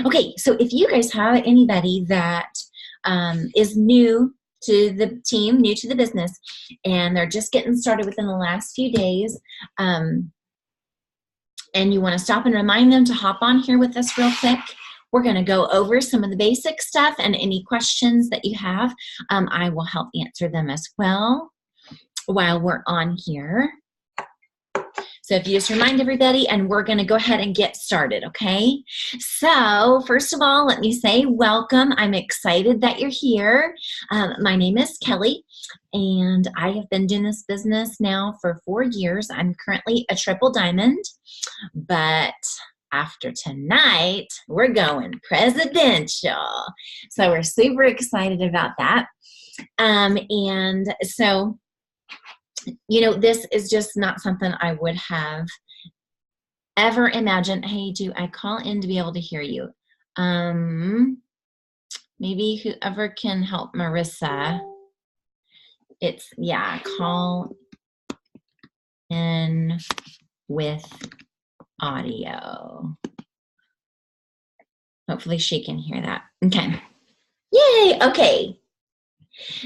Okay, so if you guys have anybody that is new to the team, new to the business, and they're just getting started within the last few days, and you want to stop and remind them to hop on here with us real quick, we're going to go over some of the basic stuff, and any questions that you have, I will help answer them as well while we're on here. So if you just remind everybody, and we're going to go ahead and get started, okay? So first of all, let me say welcome. I'm excited that you're here. My name is Kelly, and I have been doing this business now for 4 years. I'm currently a triple diamond, but after tonight, we're going presidential. So we're super excited about that. And so, you know, this is just not something I would have ever imagined. Hey, do I call in to be able to hear you? Maybe whoever can help Marissa. It's, yeah, call in with audio. Hopefully she can hear that. Okay. Yay. Okay.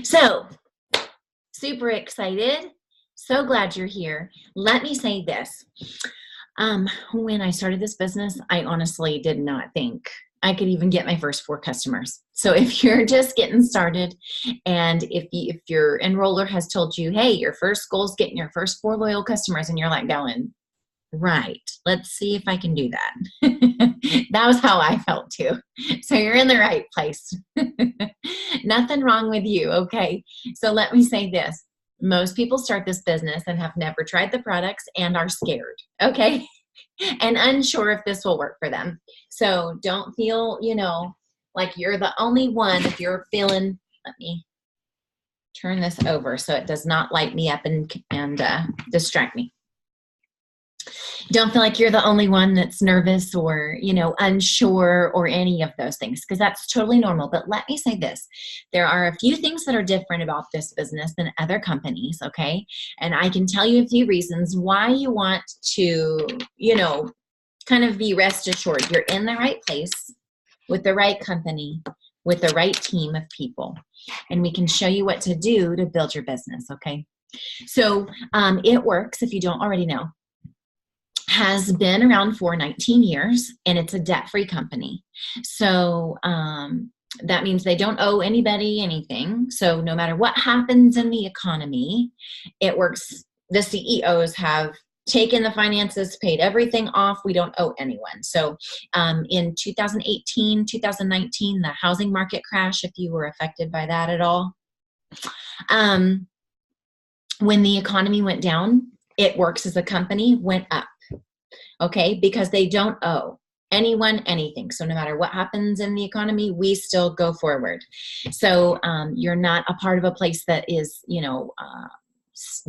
So, super excited. So glad you're here. Let me say this. When I started this business, I honestly did not think I could even get my first 4 customers. So if you're just getting started, and if your enroller has told you, hey, your first goal is getting your first 4 loyal customers, and you're like going, right, let's see if I can do that. That was how I felt too. So you're in the right place. Nothing wrong with you, okay? So let me say this. Most people start this business and have never tried the products and are scared, okay? And unsure if this will work for them. So don't feel, you know, like you're the only one. If you're feeling, let me turn this over so it does not light me up and distract me. Don't feel like you're the only one that's nervous or, you know, unsure or any of those things, because that's totally normal. But let me say this. There are a few things that are different about this business than other companies, okay? And I can tell you a few reasons why you want to, you know, kind of be rest assured you're in the right place with the right company, with the right team of people. And we can show you what to do to build your business, okay? So it works, if you don't already know. Has been around for 19 years, and it's a debt-free company. So that means they don't owe anybody anything. So no matter what happens in the economy, it works. The CEOs have taken the finances, paid everything off. We don't owe anyone. So in 2018, 2019, the housing market crash, if you were affected by that at all, when the economy went down, it works as a company, went up. Okay, because they don't owe anyone anything. So no matter what happens in the economy, we still go forward. So you're not a part of a place that is, you know,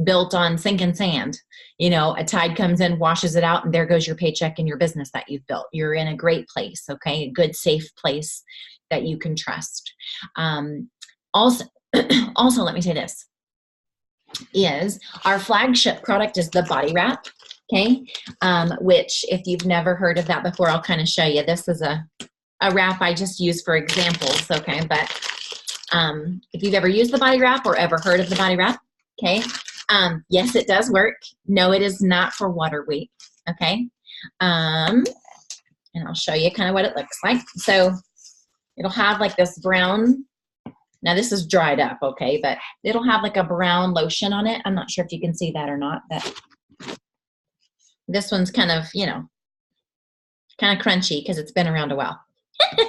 built on sinking sand. You know, a tide comes in, washes it out, and there goes your paycheck and your business that you've built. You're in a great place, okay, a good, safe place that you can trust. Also, let me say this, is our flagship product is the body wrap. Okay, which if you've never heard of that before, I'll kind of show you. This is a wrap I just use for examples, okay? But if you've ever used the body wrap or ever heard of the body wrap, okay, yes, it does work. No, it is not for water weight, okay? And I'll show you kind of what it looks like. So it'll have like this brown, now this is dried up, okay, but it'll have like a brown lotion on it. I'm not sure if you can see that or not, but this one's kind of, you know, kind of crunchy because it's been around a while.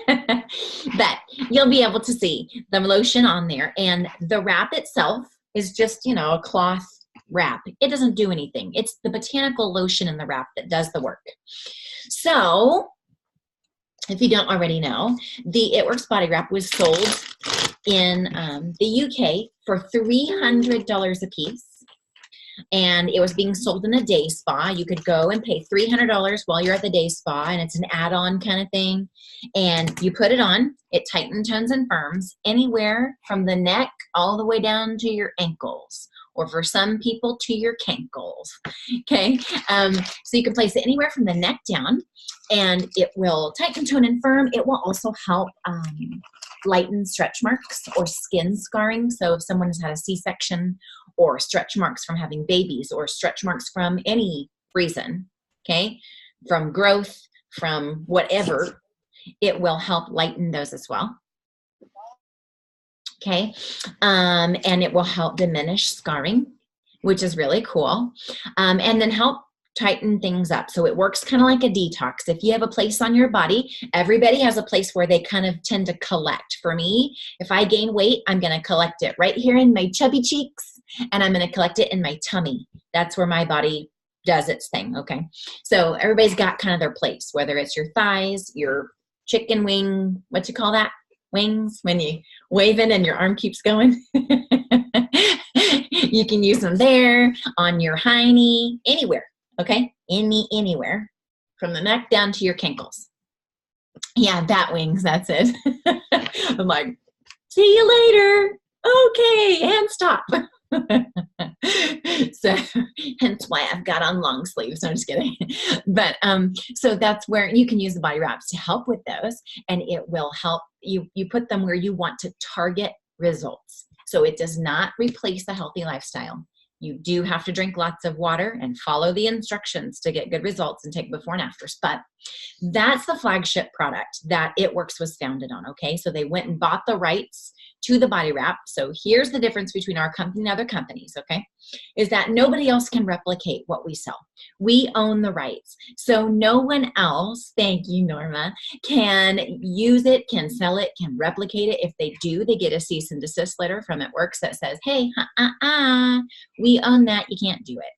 But you'll be able to see the lotion on there. And the wrap itself is just, you know, a cloth wrap. It doesn't do anything. It's the botanical lotion in the wrap that does the work. So if you don't already know, the It Works body wrap was sold in the UK for $300 a piece. And it was being sold in a day spa. You could go and pay $300 while you're at the day spa, and it's an add-on kind of thing. And you put it on, it tightens, tones, and firms anywhere from the neck all the way down to your ankles or for some people to your cankles. Okay, so you can place it anywhere from the neck down, and it will tighten, tone, and firm. It will also help lighten stretch marks or skin scarring. So if someone has had a C-section, or stretch marks from having babies, or stretch marks from any reason, okay, from growth, from whatever, it will help lighten those as well. Okay, and it will help diminish scarring, which is really cool, and then help tighten things up. So it works kind of like a detox. If you have a place on your body, everybody has a place where they kind of tend to collect. For me, if I gain weight, I'm going to collect it right here in my chubby cheeks, and I'm going to collect it in my tummy. That's where my body does its thing, okay? So everybody's got kind of their place, whether it's your thighs, your chicken wing, what you call that? Wings, when you waving and your arm keeps going. You can use them there, on your hiney, anywhere, okay? Anywhere, from the neck down to your kinkles. Yeah, bat wings, that's it. I'm like, see you later. Okay, and stop. So hence why I've got on long sleeves. No, I'm just kidding. But so that's where you can use the body wraps to help with those, and it will help you put them where you want to target results. So it does not replace a healthy lifestyle. You do have to drink lots of water and follow the instructions to get good results and take before and afters. But that's the flagship product that It Works was founded on, okay? So they went and bought the rights to the body wrap. So here's the difference between our company and other companies, okay? Is that nobody else can replicate what we sell. We own the rights. So no one else, thank you, Norma, can use it, can sell it, can replicate it. If they do, they get a cease and desist letter from It Works that says, hey, we own that, you can't do it.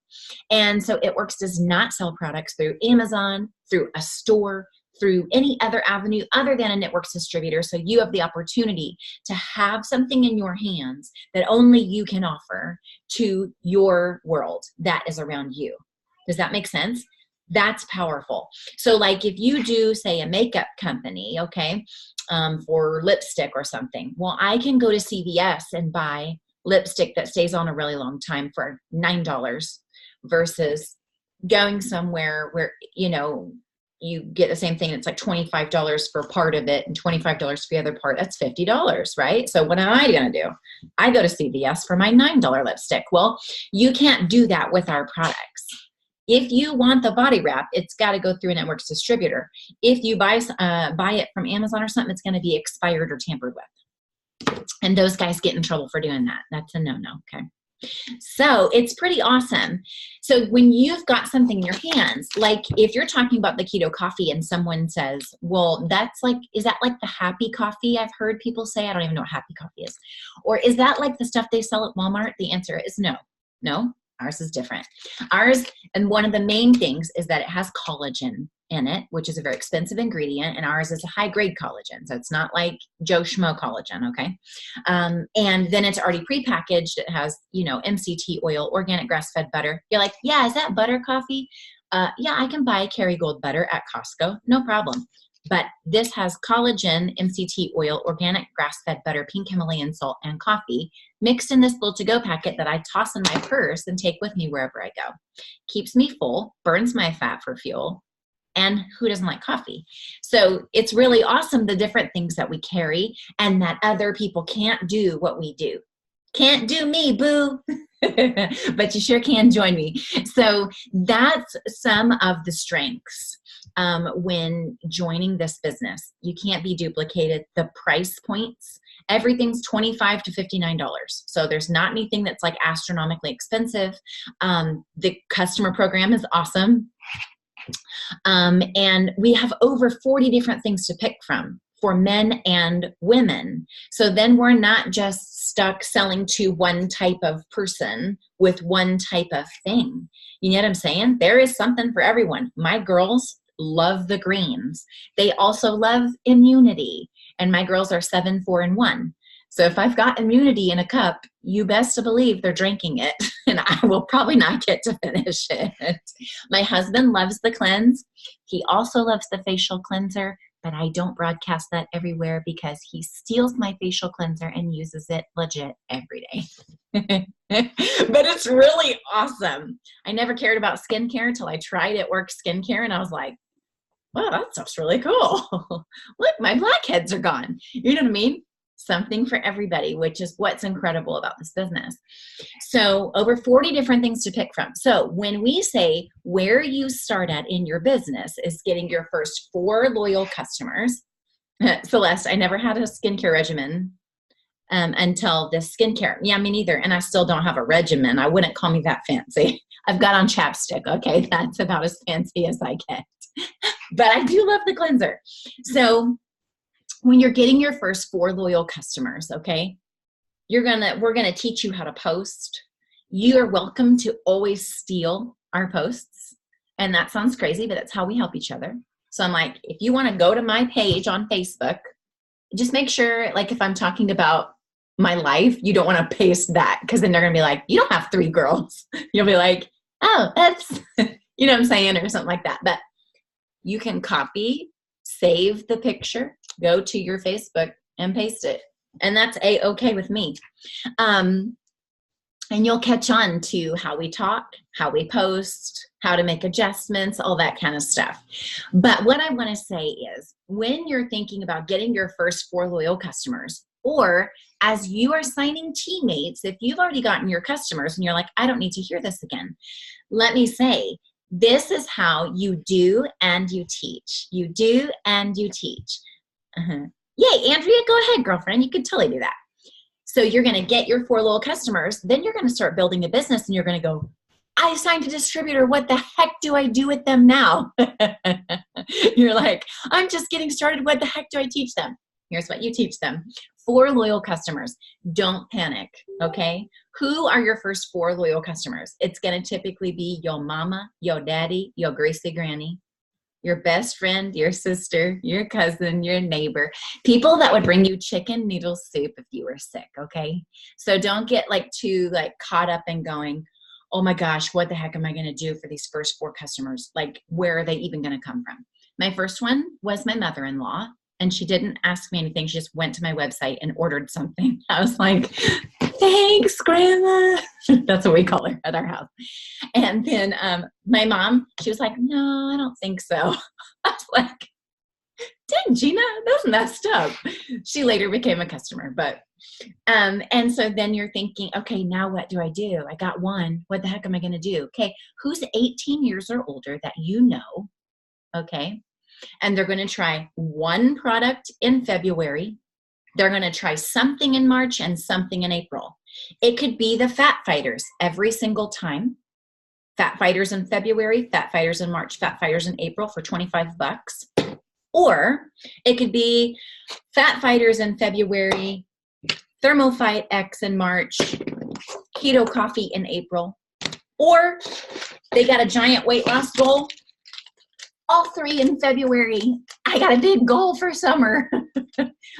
And so It Works does not sell products through Amazon, through a store, through any other avenue other than a It Works distributor. So you have the opportunity to have something in your hands that only you can offer to your world that is around you. Does that make sense? That's powerful. So like if you do, say, a makeup company, okay, for lipstick or something, well, I can go to CVS and buy lipstick that stays on a really long time for $9 versus going somewhere where, you know, you get the same thing. It's like $25 for part of it and $25 for the other part. That's $50, right? So what am I going to do? I go to CVS for my $9 lipstick. Well, you can't do that with our products. If you want the body wrap, it's got to go through an It Works distributor. If you buy it from Amazon or something, it's going to be expired or tampered with. And those guys get in trouble for doing that. That's a no-no, okay? So it's pretty awesome. So when you've got something in your hands, like if you're talking about the Keto Coffee and someone says, well, that's like, is that like the happy coffee I've heard people say? I don't even know what happy coffee is. Or is that like the stuff they sell at Walmart? The answer is no. No, ours is different. Ours, and one of the main things is that it has collagen in it, which is a very expensive ingredient, and ours is a high-grade collagen, so it's not like Joe Schmo collagen, okay? And then it's already prepackaged. It has, you know, MCT oil, organic grass-fed butter. You're like, yeah, is that butter coffee? Yeah, I can buy Kerrygold butter at Costco, no problem. But this has collagen, MCT oil, organic grass-fed butter, pink Himalayan salt, and coffee mixed in this little to-go packet that I toss in my purse and take with me wherever I go. Keeps me full, burns my fat for fuel, and who doesn't like coffee? So it's really awesome, the different things that we carry and that other people can't do what we do. Can't do me, boo. But you sure can join me. So that's some of the strengths when joining this business. You can't be duplicated. The price points, everything's $25 to $59. So there's not anything that's like astronomically expensive. The customer program is awesome. And we have over 40 different things to pick from for men and women. So then we're not just stuck selling to one type of person with one type of thing. You know what I'm saying? There is something for everyone. My girls love the greens. They also love immunity. And my girls are 7, 4, and 1. So if I've got immunity in a cup, you best to believe they're drinking it, and I will probably not get to finish it. My husband loves the cleanse. He also loves the facial cleanser, but I don't broadcast that everywhere because he steals my facial cleanser and uses it legit every day. But it's really awesome. I never cared about skincare until I tried It Works Skincare, and I was like, wow, that stuff's really cool. Look, my blackheads are gone. You know what I mean? Something for everybody, which is what's incredible about this business. So over 40 different things to pick from. So when we say where you start at in your business is getting your first 4 loyal customers. Celeste, I never had a skincare regimen until this skincare. Yeah, me neither. And I still don't have a regimen. I wouldn't call me that fancy. I've got on chapstick. Okay, that's about as fancy as I get. But I do love the cleanser. So when you're getting your first 4 loyal customers, okay, we're gonna teach you how to post. You are welcome to always steal our posts. And that sounds crazy, but that's how we help each other. So I'm like, if you want to go to my page on Facebook, just make sure, like if I'm talking about my life, you don't want to paste that, because then they're going to be like, you don't have 3 girls. You'll be like, oh, that's, you know what I'm saying, or something like that. But you can copy, save the picture, go to your Facebook and paste it. And that's A-okay with me. And you'll catch on to how we talk, how we post, how to make adjustments, all that kind of stuff. But what I want to say is, when you're thinking about getting your first 4 loyal customers, or as you are signing teammates, if you've already gotten your customers and you're like, I don't need to hear this again, let me say, this is how you do and you teach. You do and you teach. Yay, Andrea, go ahead, girlfriend. You could totally do that. So you're going to get your 4 loyal customers. Then you're going to start building a business, and you're going to go, I signed a distributor. What the heck do I do with them now? You're like, I'm just getting started. What the heck do I teach them? Here's what you teach them. 4 loyal customers. Don't panic, okay? Who are your first 4 loyal customers? It's going to typically be your mama, your daddy, your greasy granny, your best friend, your sister, your cousin, your neighbor, people that would bring you chicken noodle soup if you were sick, okay? So don't get too caught up in going, oh my gosh, what the heck am I going to do for these first 4 customers? Like, where are they even going to come from? My first one was my mother-in-law, and she didn't ask me anything. She just went to my website and ordered something. I was like, thanks, Grandma. That's what we call her at our house. And then my mom, she was like, no, I don't think so. I was like, dang, Gina, that's messed up. She later became a customer. But and so then you're thinking, okay, now what do I do? I got 1. What the heck am I going to do? Okay, who's 18 years or older that you know, okay? And they're going to try 1 product in February. They're going to try something in March and something in April. It could be the Fat Fighters every single time. Fat Fighters in February, Fat Fighters in March, Fat Fighters in April for $25. Or it could be Fat Fighters in February, Thermophyte X in March, Keto Coffee in April. Or they got a giant weight loss goal. All 3 in February. I got a big goal for summer.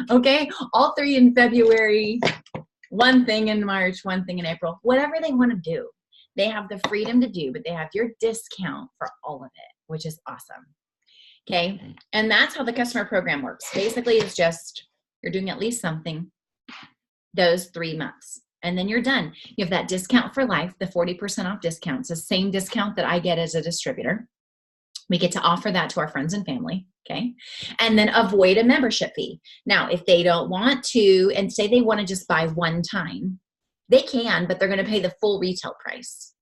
Okay? All 3 in February, 1 thing in March, 1 thing in April. Whatever they want to do. They have the freedom to do, but they have your discount for all of it, which is awesome. Okay? And that's how the customer program works. Basically, it's just you're doing at least something those 3 months. And then you're done. You have that discount for life, the 40% off discount. It's the same discount that I get as a distributor. We get to offer that to our friends and family, okay? And then avoid a membership fee. Now, if they don't want to, and say they want to just buy 1 time, they can, but they're going to pay the full retail price.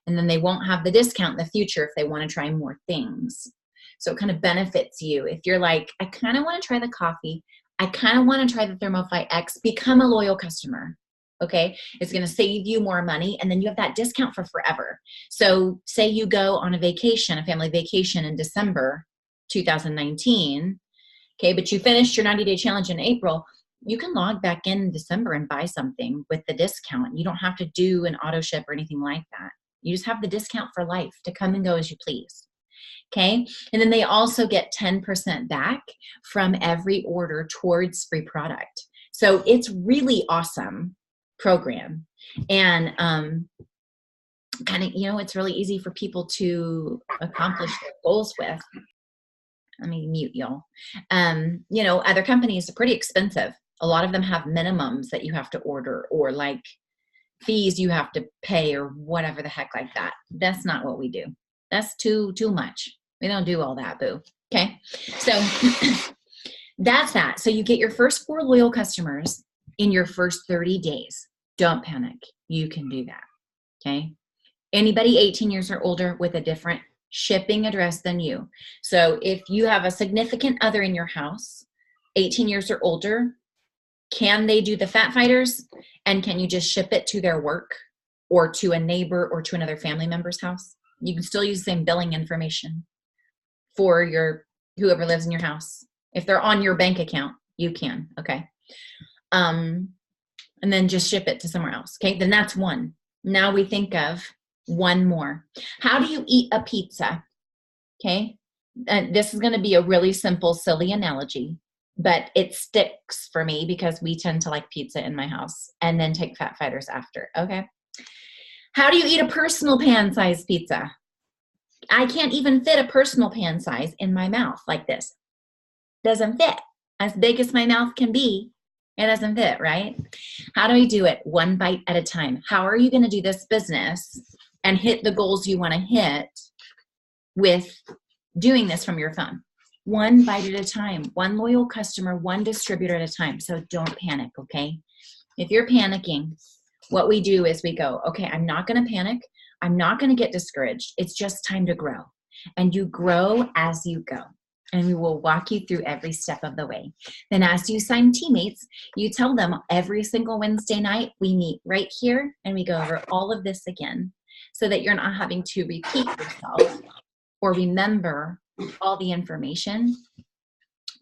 And then they won't have the discount in the future if they want to try more things. So it kind of benefits you. If you're like, I kind of want to try the coffee, I kind of want to try the Thermophyte X, become a loyal customer. Okay, it's going to save you more money, and then you have that discount for forever. So say you go on a vacation, a family vacation in December 2019, okay, but you finished your 90-day challenge in April, you can log back in December and buy something with the discount. You don't have to do an auto ship or anything like that. You just have the discount for life to come and go as you please. Okay, and then they also get 10% back from every order towards free product. So it's really awesome program, and kind of, it's really easy for people to accomplish their goals with. Let me mute y'all. Other companies are pretty expensive. A lot of them have minimums that you have to order, or fees you have to pay or whatever the heck like that. That's not what we do. That's too much. We don't do all that, boo. Okay. So that's that. So you get your first 4 loyal customers in your first 30 days. Don't panic. You can do that. Okay. Anybody 18 years or older with a different shipping address than you. So if you have a significant other in your house, 18 years or older, can they do the Fat Fighters? And can you just ship it to their work or to a neighbor or to another family member's house? You can still use the same billing information for your whoever lives in your house. If they're on your bank account, you can. Okay. And then just ship it to somewhere else. Okay. Then that's one. Now we think of one more. How do you eat a pizza? Okay. And this is going to be a really simple, silly analogy, but it sticks for me because we tend to like pizza in my house and then take Fat Fighters after. Okay. How do you eat a personal pan size pizza? I can't even fit a personal pan size in my mouth like this. Doesn't fit. As big as my mouth can be, it doesn't fit, right? How do we do it? One bite at a time. How are you going to do this business and hit the goals you want to hit with doing this from your phone? One bite at a time, one loyal customer, one distributor at a time. So don't panic, okay? If you're panicking, what we do is we go, okay, I'm not going to panic. I'm not going to get discouraged. It's just time to grow. And you grow as you go. And we will walk you through every step of the way. Then as you sign teammates, you tell them every single Wednesday night, we meet right here and we go over all of this again so that you're not having to repeat yourself or remember all the information.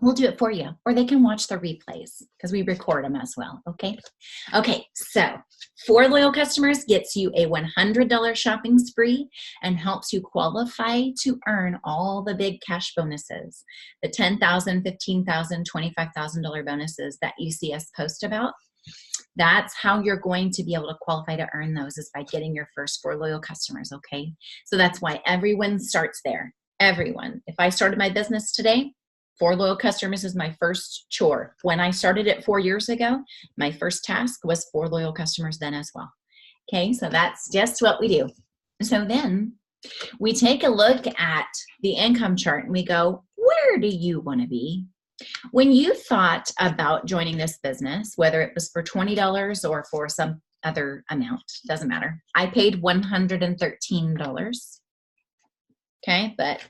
We'll do it for you, or they can watch the replays because we record them as well, okay? Okay, so 4 loyal customers gets you a $100 shopping spree and helps you qualify to earn all the big cash bonuses, the $10,000, $15,000, $25,000 bonuses that you see us post about. That's how you're going to be able to qualify to earn those, is by getting your first 4 loyal customers, okay? So that's why everyone starts there, everyone. If I started my business today, 4 loyal customers is my first chore. When I started it 4 years ago, my first task was 4 loyal customers then as well. Okay, so that's just what we do. So then we take a look at the income chart and we go, where do you want to be? When you thought about joining this business, whether it was for $20 or for some other amount, doesn't matter. I paid $113. Okay, but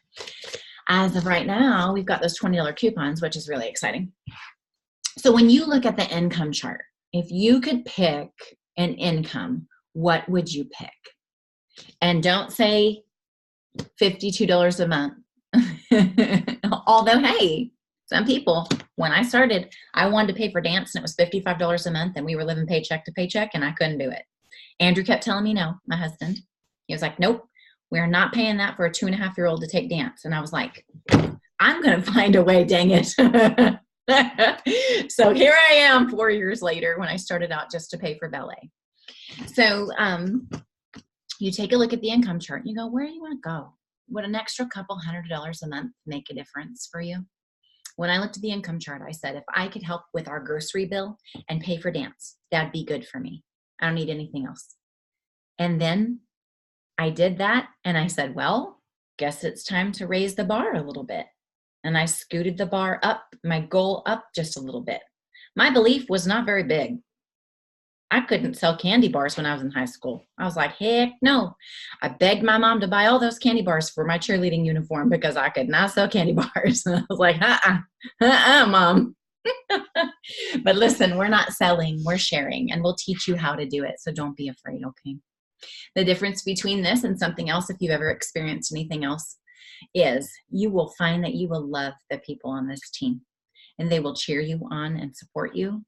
as of right now, we've got those $20 coupons, which is really exciting. So when you look at the income chart, if you could pick an income, what would you pick? And don't say $52 a month. Although, hey, some people, when I started, I wanted to pay for dance and it was $55 a month and we were living paycheck to paycheck and I couldn't do it. Andrew kept telling me no, my husband. He was like, nope. We're not paying that for a 2.5-year-old to take dance. And I was like, I'm going to find a way, dang it. So here I am 4 years later when I started out just to pay for ballet. So you take a look at the income chart and you go, where do you want to go? Would an extra couple $100 a month make a difference for you? When I looked at the income chart, I said, if I could help with our grocery bill and pay for dance, that'd be good for me. I don't need anything else. And then I did that and I said, well, guess it's time to raise the bar a little bit. And I scooted the bar up, my goal up just a little bit. My belief was not very big. I couldn't sell candy bars when I was in high school. I was like, heck no. I begged my mom to buy all those candy bars for my cheerleading uniform because I could not sell candy bars. And I was like, Mom. But listen, we're not selling, we're sharing, and we'll teach you how to do it. So don't be afraid, okay? The difference between this and something else, if you've ever experienced anything else, is you will find that you will love the people on this team and they will cheer you on and support you.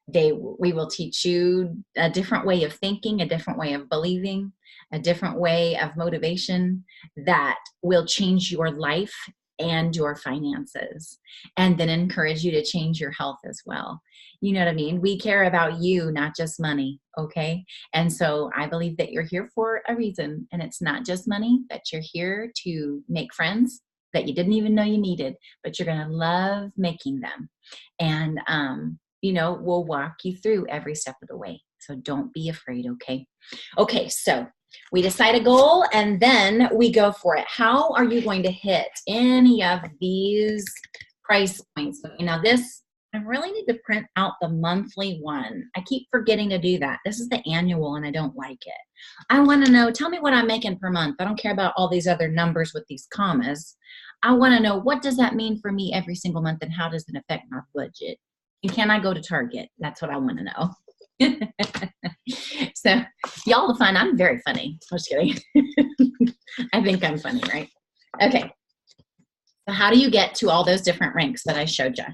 We will teach you a different way of thinking, a different way of believing, a different way of motivation that will change your life and your finances, and then encourage you to change your health as well. You know what I mean? We care about you, not just money, okay? And so I believe that you're here for a reason, and it's not just money, that you're here to make friends that you didn't even know you needed, but you're gonna love making them. And, we'll walk you through every step of the way. So don't be afraid, okay? Okay, so we decide a goal and then we go for it. How are you going to hit any of these price points? Okay, now this, I really need to print out the monthly one. I keep forgetting to do that. This is the annual and I don't like it. I want to know, tell me what I'm making per month. I don't care about all these other numbers with these commas. I want to know, what does that mean for me every single month and how does it affect my budget? And can I go to Target? That's what I want to know. So y'all will find I'm very funny. I'm just kidding. I think I'm funny, right? Okay. So how do you get to all those different ranks that I showed you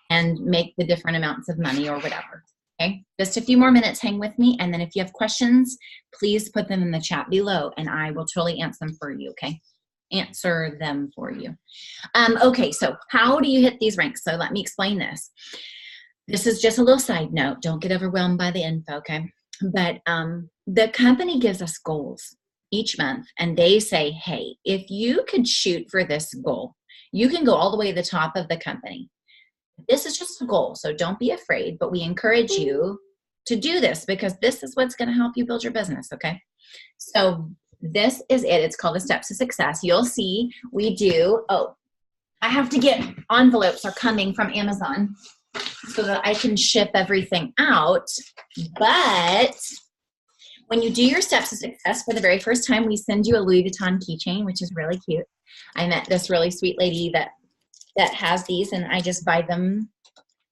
and make the different amounts of money or whatever? Okay, just a few more minutes, hang with me. And then if you have questions, please put them in the chat below and I will totally answer them for you, okay? Answer them for you. Okay, so how do you hit these ranks? So let me explain this. This is just a little side note. Don't get overwhelmed by the info, okay? But the company gives us goals each month and they say, hey, if you could shoot for this goal, you can go all the way to the top of the company. This is just a goal, so don't be afraid, but we encourage you to do this because this is what's going to help you build your business, okay? So this is it. It's called the Steps to Success. You'll see we do, oh, I have to get envelopes are coming from Amazon so that I can ship everything out. But when you do your Steps to Success for the very first time, we send you a Louis Vuitton keychain, which is really cute. I met this really sweet lady that has these and I just buy them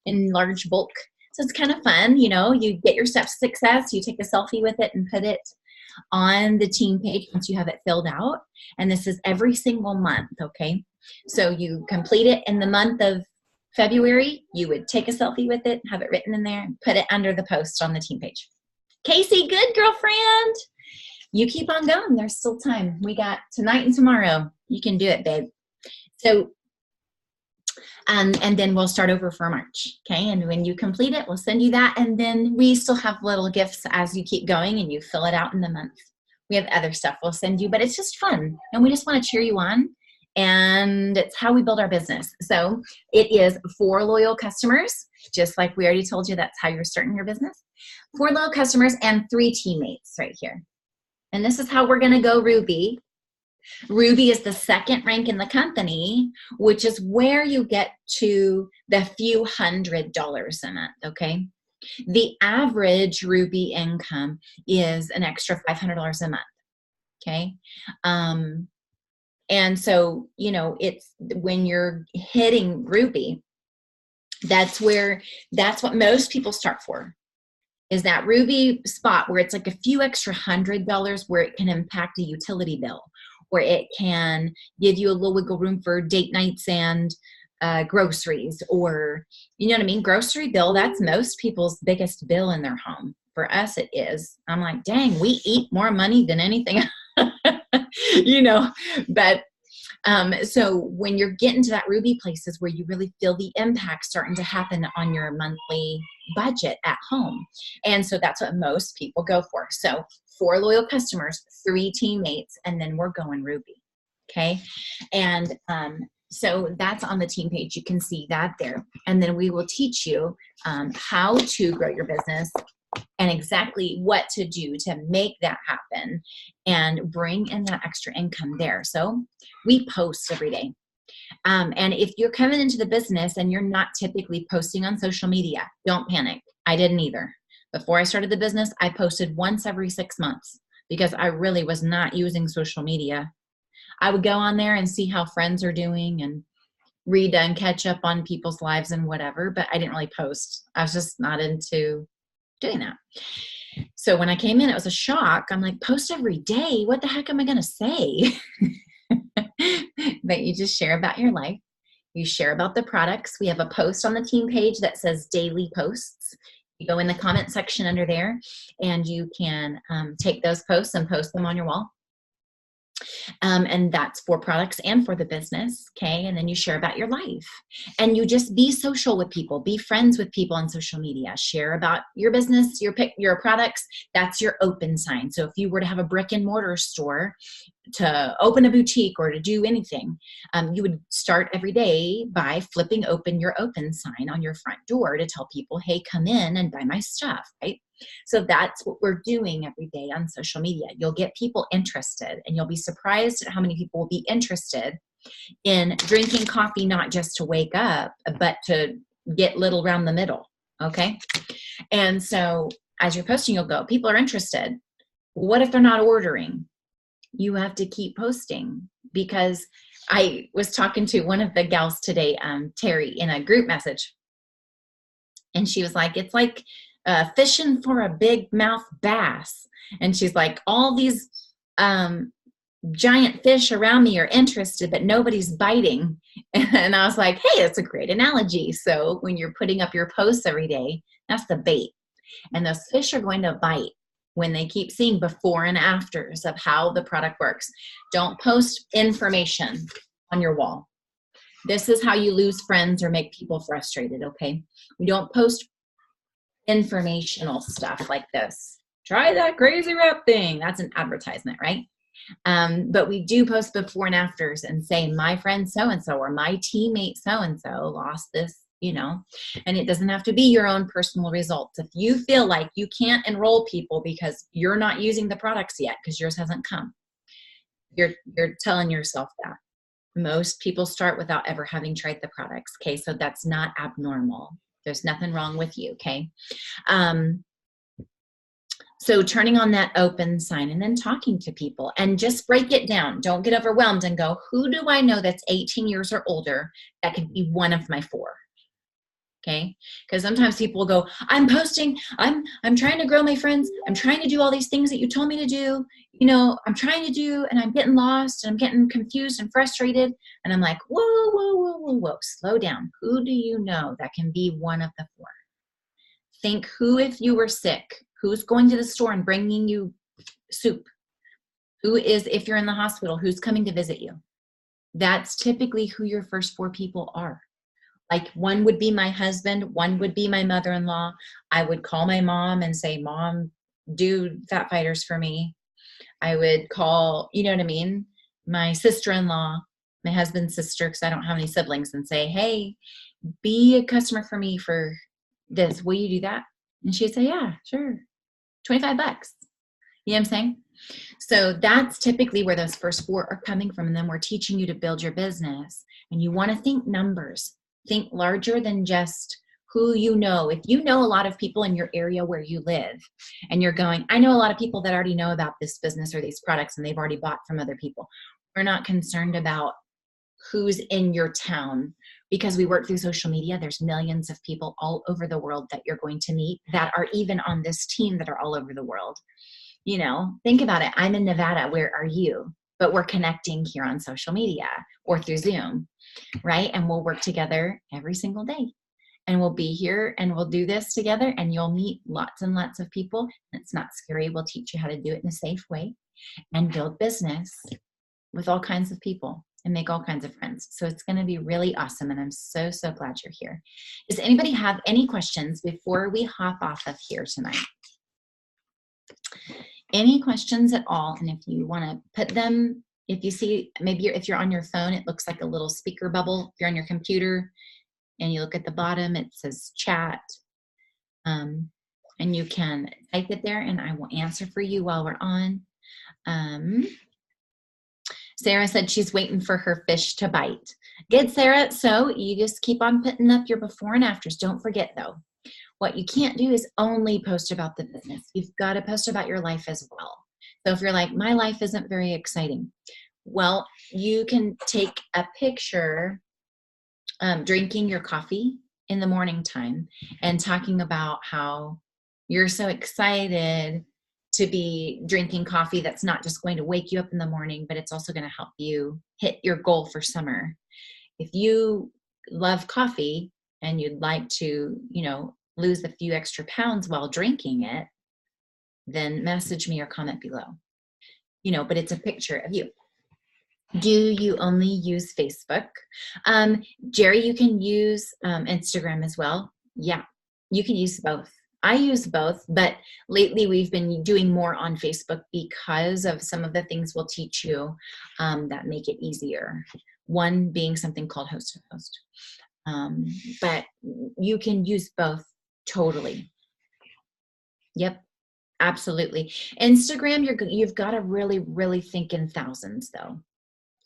in large bulk. So it's kind of fun, you know, you get your Steps to Success, you take a selfie with it and put it on the team page once you have it filled out. And this is every single month, okay? So you complete it in the month of February, you would take a selfie with it, have it written in there, and put it under the post on the team page. Casey, good girlfriend. You keep on going. There's still time. We got tonight and tomorrow. You can do it, babe. So, and then we'll start over for March, okay? And when you complete it, we'll send you that. And then we still have little gifts as you keep going and you fill it out in the month. We have other stuff we'll send you, but it's just fun. And we just want to cheer you on. And it's how we build our business. So it is 4 loyal customers, just like we already told you, that's how you're starting your business. 4 loyal customers and 3 teammates right here. And this is how we're going to go Ruby. Ruby is the second rank in the company, which is where you get to the few $100s a month, okay? The average Ruby income is an extra $500 a month, okay? And so, you know, it's when you're hitting Ruby, that's what most people start for, is that Ruby spot where it's like a few extra $100 where it can impact a utility bill, or it can give you a little wiggle room for date nights and groceries, or, you know what I mean? Grocery bill, that's most people's biggest bill in their home. For us, it is. I'm like, dang, we eat more money than anything you know, but so when you're getting to that Ruby places where you really feel the impact starting to happen on your monthly budget at home. And so that's what most people go for. So 4 loyal customers, 3 teammates, and then we're going Ruby. Okay. And so that's on the team page. You can see that there. And then we will teach you how to grow your business and exactly what to do to make that happen and bring in that extra income there. So we post every day. And if you're coming into the business and you're not typically posting on social media, don't panic. I didn't either. Before I started the business, I posted once every 6 months because I really was not using social media. I would go on there and see how friends are doing and read and catch up on people's lives and whatever, but I didn't really post. I was just not into doing that. So when I came in, it was a shock. I'm like, post every day? What the heck am I going to say? But you just share about your life. You share about the products. We have a post on the team page that says daily posts. You go in the comment section under there and you can take those posts and post them on your wall. And that's for products and for the business, okay? And then you share about your life. And you just be social with people. Be friends with people on social media. Share about your business, your products. That's your open sign. So if you were to have a brick and mortar store, to open a boutique or to do anything, you would start every day by flipping open your open sign on your front door to tell people, hey, come in and buy my stuff, right? So that's what we're doing every day on social media. You'll get people interested, and you'll be surprised at how many people will be interested in drinking coffee, not just to wake up, but to get little around the middle. Okay. And so as you're posting, you'll go, people are interested. What if they're not ordering? You have to keep posting, because I was talking to one of the gals today, Terry, in a group message. And she was like, it's like fishing for a big mouth bass. And she's like, all these giant fish around me are interested, but nobody's biting. And I was like, hey, that's a great analogy. So when you're putting up your posts every day, that's the bait. And those fish are going to bite when they keep seeing before and afters of how the product works. Don't post information on your wall. This is how you lose friends or make people frustrated, okay? We don't post informational stuff like this. Try that crazy wrap thing. That's an advertisement, right? But we do post before and afters and say, my friend so-and-so or my teammate so-and-so lost this, and it doesn't have to be your own personal results. If you feel like you can't enroll people because you're not using the products yet because yours hasn't come, you're telling yourself that. Most people start without ever having tried the products. Okay. So that's not abnormal. There's nothing wrong with you. Okay. So turning on that open sign and then talking to people, and just break it down. Don't get overwhelmed and go, who do I know that's 18 years or older that could be one of my 4? Okay. Because sometimes people will go, I'm posting, I'm trying to grow my friends. I'm trying to do all these things that you told me to do. I'm trying to do, and I'm getting lost and I'm getting confused and frustrated. And I'm like, whoa, slow down. Who do you know that can be one of the 4? Think, who, if you were sick, who's going to the store and bringing you soup? Who is, if you're in the hospital, who's coming to visit you? That's typically who your first 4 people are. Like, one would be my husband, one would be my mother-in-law. I would call my mom and say, Mom, do Fat Fighters for me. I would call, you know what I mean, my sister-in-law, my husband's sister, because I don't have any siblings, and say, hey, be a customer for me for this. Will you do that? And she'd say, yeah, sure. $25. You know what I'm saying? So that's typically where those first 4 are coming from. And then we're teaching you to build your business. And you want to think numbers. Think larger than just who you know. If you know a lot of people in your area where you live, and you're going, I know a lot of people that already know about this business or these products, and they've already bought from other people. We're not concerned about who's in your town, because we work through social media. There's millions of people all over the world that you're going to meet that are even on this team that are all over the world. Think about it. I'm in Nevada. Where are you? But we're connecting here on social media or through Zoom, right? And we'll work together every single day. And we'll be here and we'll do this together, and you'll meet lots and lots of people. It's not scary. We'll teach you how to do it in a safe way and build business with all kinds of people and make all kinds of friends. So it's going to be really awesome. And I'm so, so glad you're here. Does anybody have any questions before we hop off of here tonight? Any questions at all? And if you want to put them, if you see, maybe if you're on your phone, it looks like a little speaker bubble. If you're on your computer and you look at the bottom, it says chat. And you can type it there and I will answer for you while we're on. Sarah said she's waiting for her fish to bite. Good, Sarah. So you just keep on putting up your before and afters. Don't forget, though, what you can't do is only post about the business. You've got to post about your life as well. So if you're like, my life isn't very exciting, well, you can take a picture drinking your coffee in the morning time and talking about how you're so excited to be drinking coffee that's not just going to wake you up in the morning, but it's also going to help you hit your goal for summer. If you love coffee and you'd like to, lose a few extra pounds while drinking it, then message me or comment below. But it's a picture of you. Do you only use Facebook? Jerry, you can use Instagram as well. Yeah, you can use both. I use both, but lately we've been doing more on Facebook because of some of the things we'll teach you that make it easier. One being something called host to host. But you can use both totally. Yep. Absolutely. Instagram, you've got to really, really think in thousands though,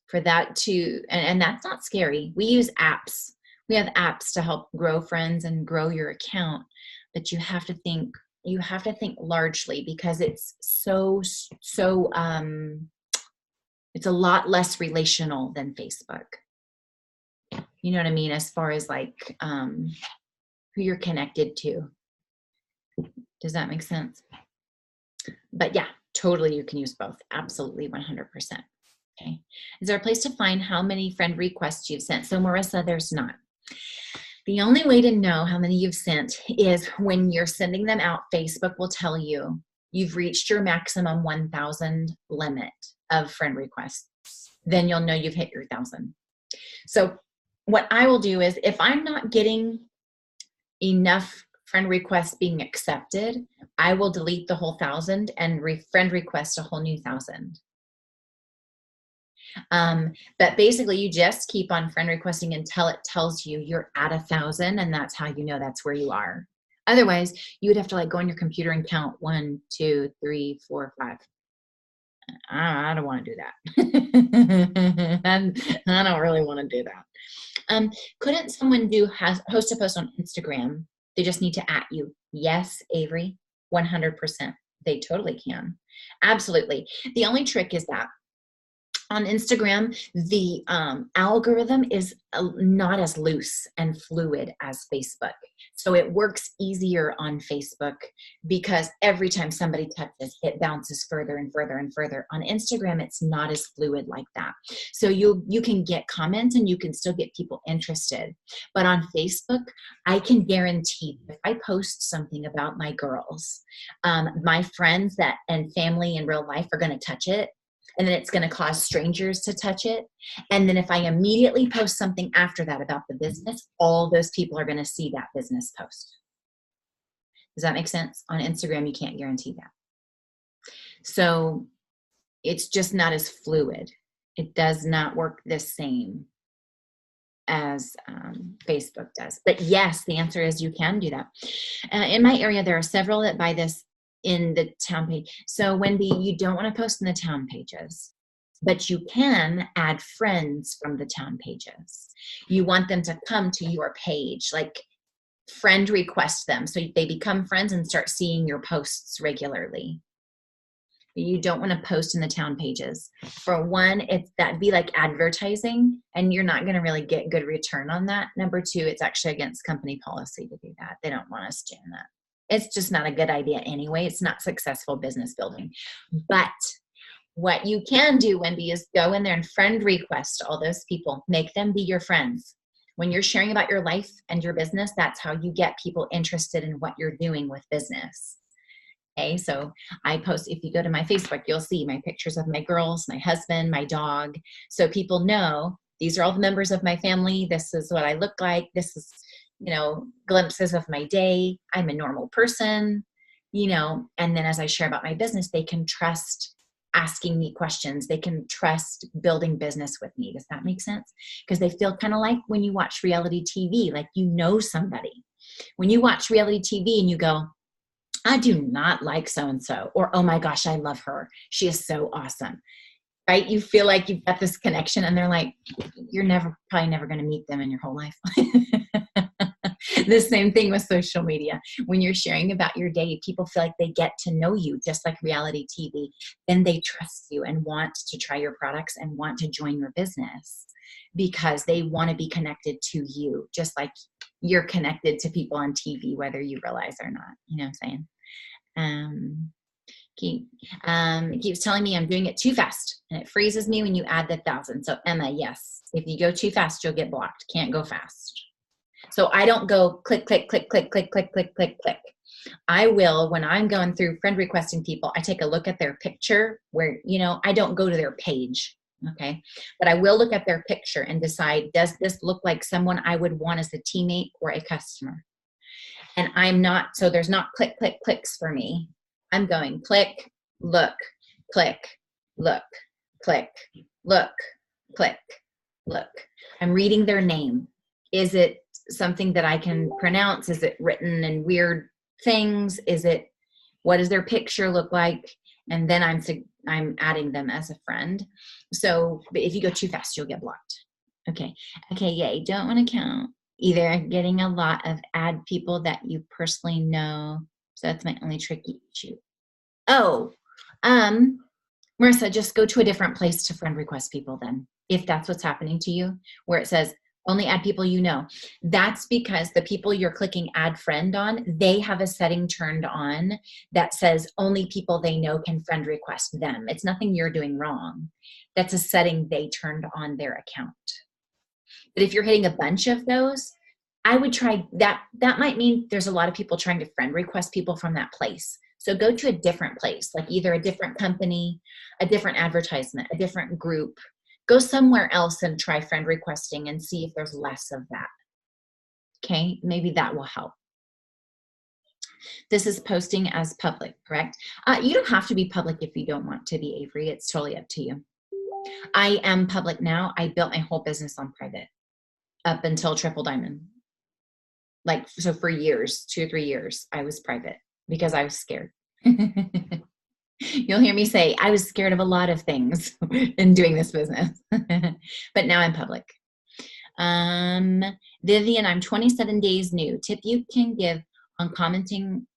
for that to, and that's not scary. We use apps. We have apps to help grow friends and grow your account, but you have to think largely because it's it's a lot less relational than Facebook. You know what I mean? As far as like, who you're connected to. Does that make sense? But yeah, totally you can use both. Absolutely 100%. Okay. Is there a place to find how many friend requests you've sent? So Marissa, there's not. The only way to know how many you've sent is when you're sending them out, Facebook will tell you you've reached your maximum 1,000 limit of friend requests. Then you'll know you've hit your 1,000. So what I will do is if I'm not getting enough friend requests being accepted, I will delete the whole 1,000 and friend request a whole new 1,000. But basically you just keep on friend requesting until it tells you you're at 1,000, and that's how you know that's where you are. Otherwise, you would have to like go on your computer and count 1, 2, 3, 4, 5. I don't want to do that. I don't really want to do that. Couldn't someone host a post on Instagram? They just need to you. Yes, Avery, 100%. They totally can. Absolutely. The only trick is that on Instagram, the algorithm is not as loose and fluid as Facebook. So it works easier on Facebook because every time somebody touches, it bounces further and further and further. On Instagram, it's not as fluid like that. So you can get comments and you can still get people interested. But on Facebook, I can guarantee if I post something about my girls, my friends and family in real life are going to touch it. And then it's going to cause strangers to touch it. And then if I immediately post something after that about the business, all those people are going to see that business post. Does that make sense? On Instagram, you can't guarantee that. So it's just not as fluid. It does not work the same as Facebook does. But yes, the answer is you can do that. In my area, there are several that buy this in the town page. So Wendy, you don't want to post in the town pages, but you can add friends from the town pages. You want them to come to your page, like friend request them. So they become friends and start seeing your posts regularly. You don't want to post in the town pages. For one, that'd be like advertising and you're not going to really get good return on that. Number two, it's actually against company policy to do that. They don't want us doing that. It's just not a good idea anyway. It's not successful business building. But what you can do, Wendy, is go in there and friend request all those people. Make them be your friends. When you're sharing about your life and your business, that's how you get people interested in what you're doing with business. Okay, so I post, if you go to my Facebook, you'll see my pictures of my girls, my husband, my dog. So people know these are all the members of my family. This is what I look like. This is, glimpses of my day. I'm a normal person, and then as I share about my business, they can trust asking me questions. They can trust building business with me. Does that make sense? Because they feel kind of like when you watch reality TV, like somebody. When you watch reality TV and you go, I do not like so-and-so, or, oh my gosh, I love her. She is so awesome, right? You feel like you've got this connection and they're like, you're probably never going to meet them in your whole life. The same thing with social media. When you're sharing about your day, people feel like they get to know you just like reality TV. Then they trust you and want to try your products and want to join your business because they want to be connected to you, just like you're connected to people on TV, whether you realize or not. You know what I'm saying? It keeps telling me I'm doing it too fast and it freezes me when you add the 1,000. So Emma, yes, if you go too fast, you'll get blocked. Can't go fast. So I don't go click, click, click, click, click, click, click, click, click. I will, when I'm going through friend requesting people, I take a look at their picture where, I don't go to their page. Okay. But I will look at their picture and decide, does this look like someone I would want as a teammate or a customer? And so there's not click, click, clicks for me. I'm going click, look, click, look, click, look, click, look. I'm reading their name. Is it something that I can pronounce? Is it written in weird things? Is it What does their picture look like? And then I'm adding them as a friend. So but if you go too fast, you'll get blocked. Okay. Okay, yay. Don't want to count. Either getting a lot of add people that you personally know. So that's my only tricky issue. Oh, Marissa, just go to a different place to friend request people then, if that's what's happening to you, where it says only add people you know. That's because the people you're clicking add friend on, they have a setting turned on that says only people they know can friend request them. It's nothing you're doing wrong. That's a setting they turned on their account. But if you're hitting a bunch of those, I would try that. That might mean there's a lot of people trying to friend request people from that place. So go to a different place, like either a different company, a different advertisement, a different group. Go somewhere else and try friend requesting and see if there's less of that. Okay, maybe that will help. This is posting as public, correct? You don't have to be public if you don't want to be, Avery. It's totally up to you. I am public now. I built my whole business on private up until Triple Diamond. Like, so for years, 2 or 3 years, I was private because I was scared. You'll hear me say, I was scared of a lot of things in doing this business, but now I'm public. Vivian, I'm 27 days new. Tip you can give on commenting.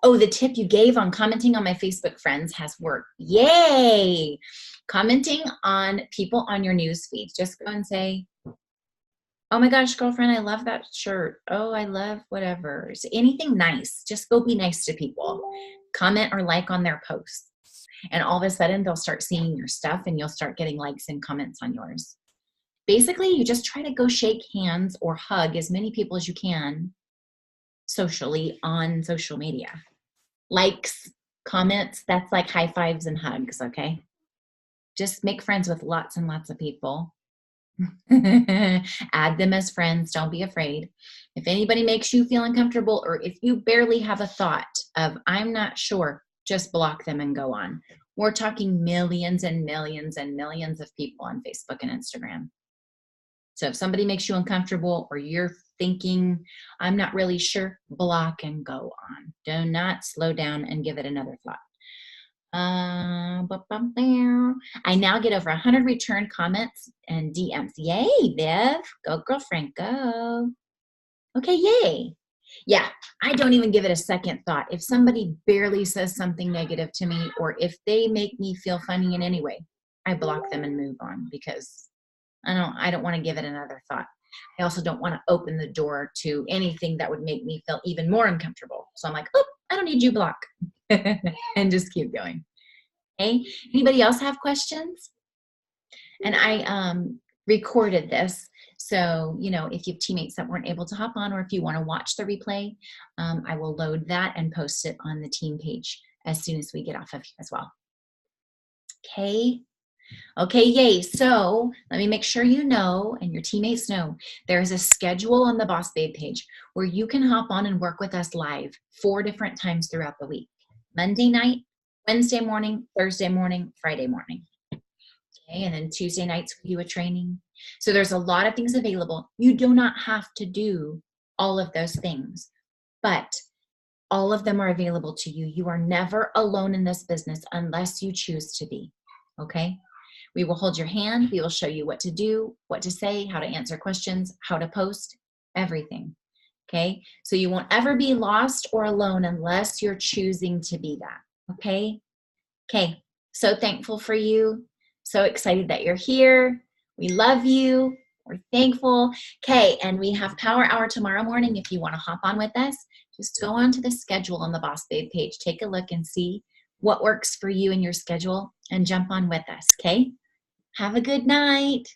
Oh, the tip you gave on commenting on my Facebook friends has worked. Yay! Commenting on people on your news feed. Just go and say, oh my gosh, girlfriend, I love that shirt. Oh, I love whatever. So anything nice. Just go be nice to people. Comment or like on their posts. And all of a sudden, they'll start seeing your stuff and you'll start getting likes and comments on yours. Basically, you just try to go shake hands or hug as many people as you can socially on social media. Likes, comments, that's like high fives and hugs, okay? Just make friends with lots and lots of people. Add them as friends. Don't be afraid. If anybody makes you feel uncomfortable, or if you barely have a thought of, I'm not sure, just block them and go on. We're talking millions and millions and millions of people on Facebook and Instagram. So if somebody makes you uncomfortable or you're thinking, I'm not really sure, block and go on. Do not slow down and give it another thought. I now get over 100 return comments and DMs. Yay, Viv. Go, girlfriend, go. Okay, yay. Yeah, I don't even give it a second thought. If somebody barely says something negative to me, or if they make me feel funny in any way, I block them and move on because I don't want to give it another thought. I also don't want to open the door to anything that would make me feel even more uncomfortable. So I'm like, oh, I don't need you, block. And just keep going. Okay. Anybody else have questions? And I recorded this. So, you know, if you have teammates that weren't able to hop on, or if you want to watch the replay, I will load that and post it on the team page as soon as we get off of here as well. Okay. Okay, yay. So let me make sure you know and your teammates know there's a schedule on the Boss Babe page where you can hop on and work with us live 4 different times throughout the week. Monday night, Wednesday morning, Thursday morning, Friday morning. Okay, and then Tuesday nights we do a training. So there's a lot of things available. You do not have to do all of those things, but all of them are available to you. You are never alone in this business unless you choose to be. Okay? We will hold your hand. We will show you what to do, what to say, how to answer questions, how to post, everything. Okay? So you won't ever be lost or alone unless you're choosing to be that. Okay? Okay. So thankful for you. So excited that you're here. We love you. We're thankful. Okay. And we have Power Hour tomorrow morning. If you want to hop on with us, just go on to the schedule on the Boss Babe page. Take a look and see what works for you in your schedule and jump on with us. Okay? Have a good night.